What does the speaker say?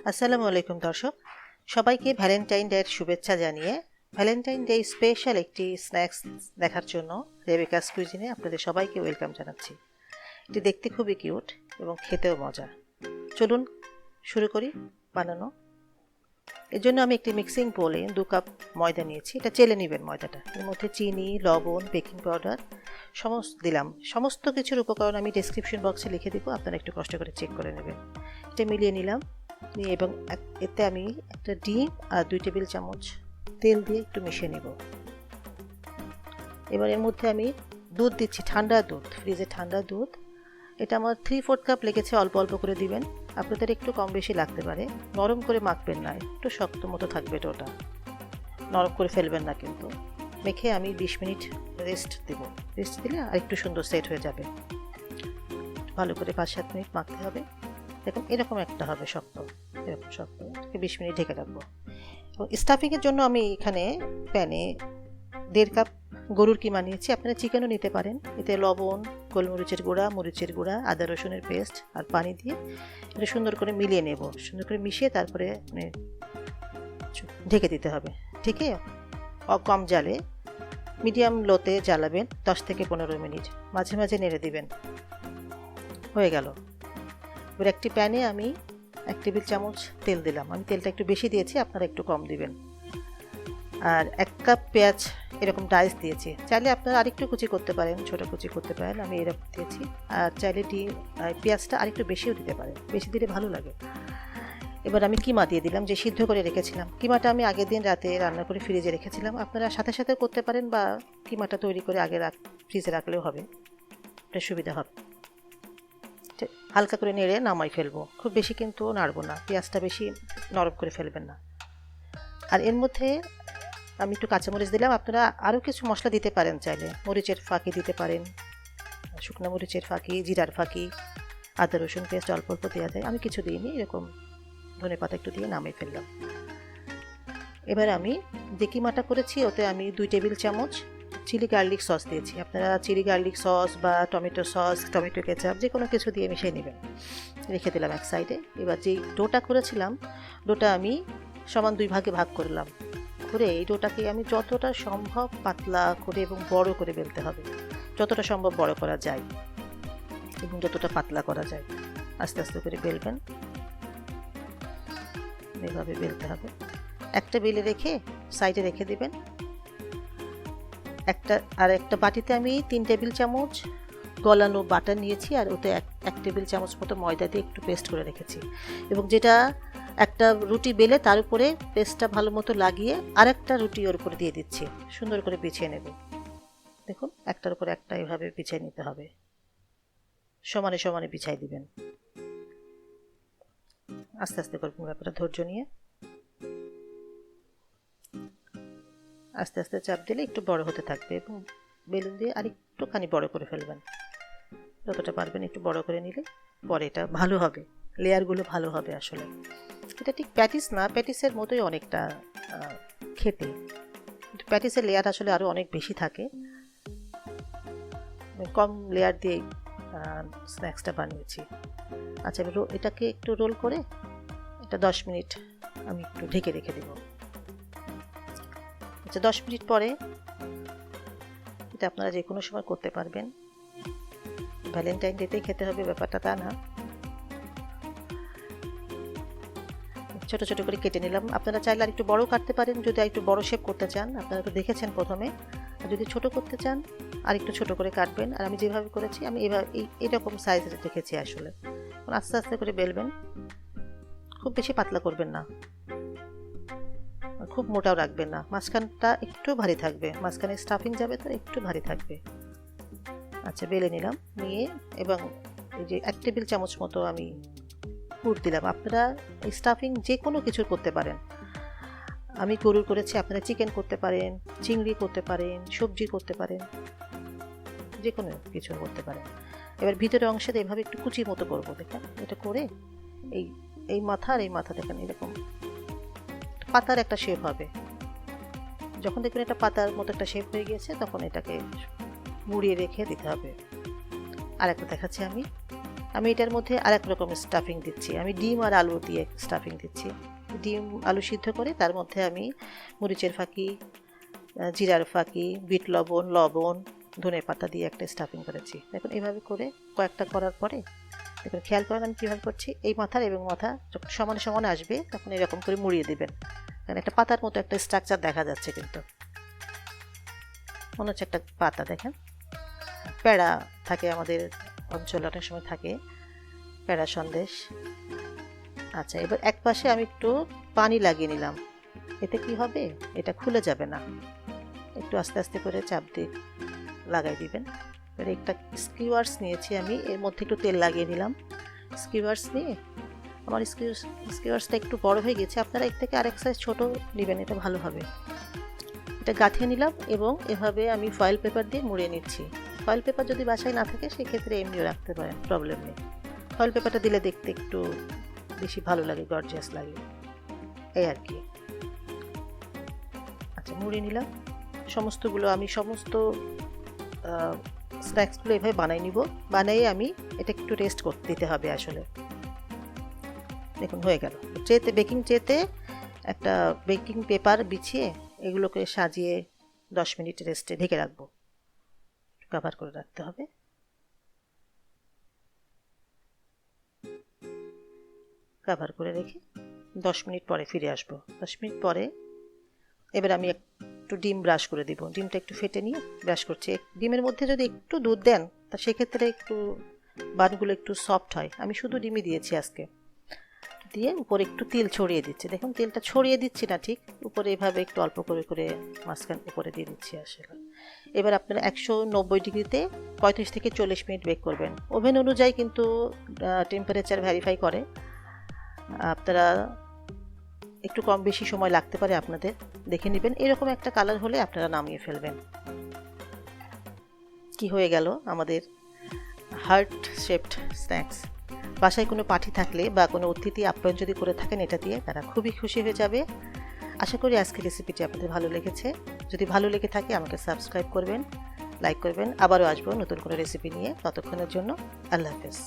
আসসালামু আলাইকুম দর্শক, সবাইকে ভ্যালেন্টাইন ডের শুভেচ্ছা জানিয়ে ভ্যালেন্টাইন ডে স্পেশাল একটি স্ন্যাক্স দেখার জন্য রেবেকাস কুইজিনে আপনাদের সবাইকে ওয়েলকাম জানাচ্ছি। এটি দেখতে খুবই কিউট এবং খেতেও মজা। চলুন শুরু করি বানানো। এর জন্য আমি একটি মিক্সিং বোলে 2 কাপ ময়দা নিয়েছি। এটা চেলে নেবেন ময়দাটা। এর মধ্যে চিনি, লবণ, বেকিং পাউডার সমস্ত কিছুর উপকরণ আমি ডেসক্রিপশন বক্সে লিখে দিব, আপনারা একটু কষ্ট করে চেক করে নেবেন। এটা মিলিয়ে নিলাম এবং এতে আমি একটা ডিম আর 2 টেবিল চামচ তেল দিয়ে একটু মিশিয়ে নেব। এবার এর মধ্যে আমি দুধ দিচ্ছি, ঠান্ডা দুধ, ফ্রিজে ঠান্ডা দুধ। এটা আমার 3/4 কাপ লেগেছে, অল্প অল্প করে দিবেন, আপনাদের একটু কম বেশি লাগতে পারে। নরম করে মাখবেন না, একটু শক্ত মতো থাকবে ওটা, নরম করে ফেলবেন না কিন্তু। মেখে আমি 20 মিনিট রেস্ট দেব। রেস্ট দিলে আর একটু সুন্দর সেট হয়ে যাবে। ভালো করে 5-7 মিনিট মাখতে হবে। দেখুন এরকম একটা হবে শক্ত, এরকম শক্ত। 20 মিনিট ঢেকে রাখবো। এবং স্টাফিংয়ের জন্য আমি এখানে প্যানে 1.5 কাপ গরুর কিমা নিয়েছি, আপনারা চিকেনও নিতে পারেন। এতে লবণ, গোলমরিচের গুঁড়া, মরিচের গুঁড়া, আদা রসুনের পেস্ট আর পানি দিয়ে এটা সুন্দর করে মিলিয়ে নেব। সুন্দর করে মিশিয়ে তারপরে ঢেকে দিতে হবে। ঢেকে কম জালে মিডিয়াম লোতে জ্বালাবেন 10 থেকে 15 মিনিট, মাঝে মাঝে নেড়ে দিবেন। হয়ে গেল। এবার একটি প্যানে আমি 1 টেবিল চামচ তেল দিলাম। আমি তেলটা একটু বেশি দিয়েছি, আপনারা একটু কম দিবেন। আর 1 কাপ পেঁয়াজ এরকম ডাইস দিয়েছি। চাইলে আপনারা আরেকটু কুচি করতে পারেন, ছোটো কুচি করতে পারেন, আমি এরকম দিয়েছি। আর চাইলে পেঁয়াজটা আরেকটু বেশিও দিতে পারেন, বেশি দিলে ভালো লাগে। এবার আমি কিমা দিয়ে দিলাম, যে সিদ্ধ করে রেখেছিলাম। কিমাটা আমি আগের দিন রাতে রান্না করে ফ্রিজে রেখেছিলাম, আপনারা সাথে সাথে করতে পারেন বা কিমাটা তৈরি করে আগে ফ্রিজে রাখলেও হবে, এটা সুবিধা হবে। হালকা করে নেড়ে নামাই ফেলবো, খুব বেশি কিন্তু নাড়বো না, পেঁয়াজটা বেশি নরম করে ফেলবেন না। আর এর মধ্যে আমি একটু কাঁচামরিচ দিলাম, আপনারা আরও কিছু মশলা দিতে পারেন চাইলে। মরিচের ফাঁকি দিতে পারেন, শুকনো মরিচের ফাঁকি, জিরার ফাঁকি, আদা রসুন পেস্ট অল্প অল্প দেওয়া যায়। আমি কিছু দিইনি, এরকম ধনেপাতা একটু দিয়ে নামিয়ে ফেললাম। এবার আমি যে কিমাটা করেছি ওতে আমি 2 টেবিল চামচ চিলি গার্লিক সস দিয়েছি। আপনারা চিলি গার্লিক সস বা টমেটো সস, টমেটো কেচাপ যে কোনো কিছু দিয়ে মিশিয়ে নেবেন। রেখে দিলাম এক সাইডে। এবার যেই ডোটা করেছিলাম, ডোটা আমি সমান 2 ভাগে ভাগ করলাম। করে এই ডোটাকে আমি যতটা সম্ভব পাতলা করে এবং বড় করে বেলতে হবে, যতটা সম্ভব বড় করা যায় এবং যতটা পাতলা করা যায় আস্তে আস্তে করে বেলবেন। এভাবে বেলতে হবে। একটা বেলে রেখে সাইডে রেখে দিবেন। একটা বাটিতে আমি 3 টেবিল চামচ গলানো বাটার নিয়েছি, আর ওতে 1 টেবিল চামচ মতো ময়দা দিয়ে একটু পেস্ট করে রেখেছি। এবং যেটা একটা রুটি বেলে তার উপরে পেস্টটা ভালো মতো লাগিয়ে আরেকটা রুটি ওর উপরে দিয়ে দিচ্ছি, সুন্দর করে বিছিয়ে নেব। দেখুন একটার উপরে একটা এভাবে বিছিয়ে নিতে হবে, সমানে সমানে বিছাই দিবেন। আস্তে আস্তে করবেন, ব্যাপারটা ধৈর্য নিয়ে। আস্তে আস্তে চাপ দিলে একটু বড় হতে থাকবে এবং বেলুন দিয়ে আরেকটুখানি বড় করে ফেলবেন। যতটা পারবেন একটু বড় করে নিলে পরে এটা ভালো হবে, লেয়ারগুলো ভালো হবে। আসলে এটা ঠিক প্যাটিস না, প্যাটিসের মতোই অনেকটা খেতে, প্যাটিসের লেয়ার আসলে আরও অনেক বেশি থাকে। কম লেয়ার দিয়ে স্ন্যাক্সটা বানিয়েছি। আচ্ছা, এটাকে একটু রোল করে এটা 10 মিনিট আমি একটু ঢেকে রেখে দেব। আচ্ছা, 10 মিনিট পরে এটা আপনারা যে কোনো সময় করতে পারবেন। ভ্যালেন্টাইন ডেতেই খেতে হবে ব্যাপারটা তা না। ছোট ছোট করে কেটে নিলাম। আপনারা চাইলে আর একটু বড় কাটতে পারেন, যদি আর একটু বড় শেপ করতে চান। আপনারা তো দেখেছেন প্রথমে। আর যদি ছোট করতে চান আর একটু ছোট করে কাটবেন। আর আমি যেভাবে করেছি আমি এইরকম সাইজে রেখেছি। আসলে আস্তে আস্তে করে বেলবেন, খুব বেশি পাতলা করবেন না, খুব মোটাও রাখবেন না। মাঝখানটা একটু ভারী থাকবে, মাঝখানে স্টাফিং যাবে তো একটু ভারী থাকবে। আচ্ছা, বেলে নিলাম। নিয়ে এবং এই যে 1 টেবিল চামচ মতো আমি পুর দিলাম। আপনারা এই স্টাফিং যে কোনো কিছুর করতে পারেন। আমি গরুর করেছি, আপনারা চিকেন করতে পারেন, চিংড়ি করতে পারেন, সবজি করতে পারেন, যে কোনো কিছু করতে পারেন। এবার ভিতরে অংশে এইভাবে একটু কুচি মতো করবো। দেখেন এটা করে এই মাথা আর এই মাথা দেখেন এরকম পাতার একটা শেপ হবে। যখন দেখবেন এটা পাতার মতো একটা শেপ হয়ে গিয়েছে, তখন এটাকে মুড়িয়ে রেখে দিতে হবে। আর একটা দেখাচ্ছি আমি। আমি এটার মধ্যে আরেক রকম স্টাফিং দিচ্ছি, আমি ডিম আর আলু দিয়ে স্টাফিং দিচ্ছি। ডিম আলু সিদ্ধ করে তার মধ্যে আমি মরিচের ফাঁকি, জিরার ফাঁকি, বিট লবণ, ধনে পাতা দিয়ে একটা স্টাফিং করেছি। দেখুন এইভাবে করে কয়েকটা করার পরে দেখুন খেয়াল করেন আমি কীভাবে করছি। এই মাথার এবং মাথা যখন সমানে সমানে আসবে তখন এরকম করে মুড়িয়ে দেবেন, কারণ একটা পাতার মতো একটা স্ট্রাকচার দেখা যাচ্ছে, কিন্তু মনে হচ্ছে একটা পাতা। দেখেন প্যাড়া থাকে আমাদের অঞ্চলে, অনেক সময় থাকে প্যাড়া সন্দেশ। আচ্ছা, এবার এক পাশে আমি একটু পানি লাগিয়ে নিলাম, এতে কি হবে, এটা খুলে যাবে না। একটু আস্তে আস্তে করে চাপ দিয়ে লাগাই দিবেন। এবার একটা স্কিওয়ার্স নিয়েছি আমি, এর মধ্যে একটু তেল লাগিয়ে নিলাম। স্কিওয়ার্স নিয়ে আমার স্কিওয়ার্সটা একটু বড় হয়ে গেছে, আপনারা এর থেকে আরেক সাইজ ছোটো নেবেন, এটা ভালো হবে। এটা গাঁথিয়ে নিলাম এবং এভাবে আমি ফয়েল পেপার দিয়ে মুড়িয়ে নিচ্ছি। ফয়েল পেপার যদি বাসায় না থাকে সেক্ষেত্রে এমনিও রাখতে পারেন, প্রবলেম নেই। ফয়েল পেপারটা দিলে দেখতে একটু বেশি ভালো লাগে, গর্জিয়াস লাগে, এই আর কি। আচ্ছা, মুড়িয়ে নিলাম সমস্তগুলো। আমি সমস্ত স্ন্যাক্সগুলো এভাবে বানাই নিব, বানিয়ে আমি এটা একটু রেস্ট করতে দিতে হবে আসলে। দেখুন হয়ে গেল। ট্রেতে, বেকিং ট্রেতে একটা বেকিং পেপার বিছিয়ে এগুলোকে সাজিয়ে 10 মিনিট রেস্টে ঢেকে রাখবো, কভার করে রাখতে হবে। কভার করে রেখে 10 মিনিট পরে ফিরে আসবো। 10 মিনিট পরে এবার আমি একটু ডিম ব্রাশ করে দিব। ডিমটা একটু ফেটে নিয়ে ব্রাশ করছি। ডিমের মধ্যে যদি একটু দুধ দেন তা সেক্ষেত্রে একটু বানগুলো একটু সফট হয়। আমি শুধু ডিমই দিয়েছি আজকে, দিয়ে উপরে একটু তেল ছড়িয়ে দিচ্ছি। দেখুন তেলটা ছড়িয়ে দিচ্ছি না ঠিক, উপরে এভাবে একটু অল্প করে করে মাঝখান উপরে দিয়ে দিচ্ছি আসলে। এবার আপনারা 190 ডিগ্রিতে 35 থেকে 40 মিনিট বেক করবেন। ওভেন অনুযায়ী কিন্তু টেম্পারেচার ভ্যারিফাই করে, আপনারা একটু কম বেশি সময় লাগতে পারে আপনাদের, দেখে নেবেন। এরকম একটা কালার হলে আপনারা নামিয়ে ফেলবেন। কি হয়ে গেল আমাদের হার্ট শেপড স্ন্যাক্স। বাসায় কোনো পার্টি থাকলে বা কোনো অতিথি আপ্যায়ন যদি করে থাকেন এটা দিয়ে, তারা খুবই খুশি হয়ে যাবে। আশা করি আজকের রেসিপিটি আপনাদের ভালো লেগেছে। যদি ভালো লেগে থাকে আমাকে সাবস্ক্রাইব করবেন, লাইক করবেন। আবারও আসবো নতুন কোনো রেসিপি নিয়ে। ততক্ষণের জন্য আল্লাহ হাফেজ।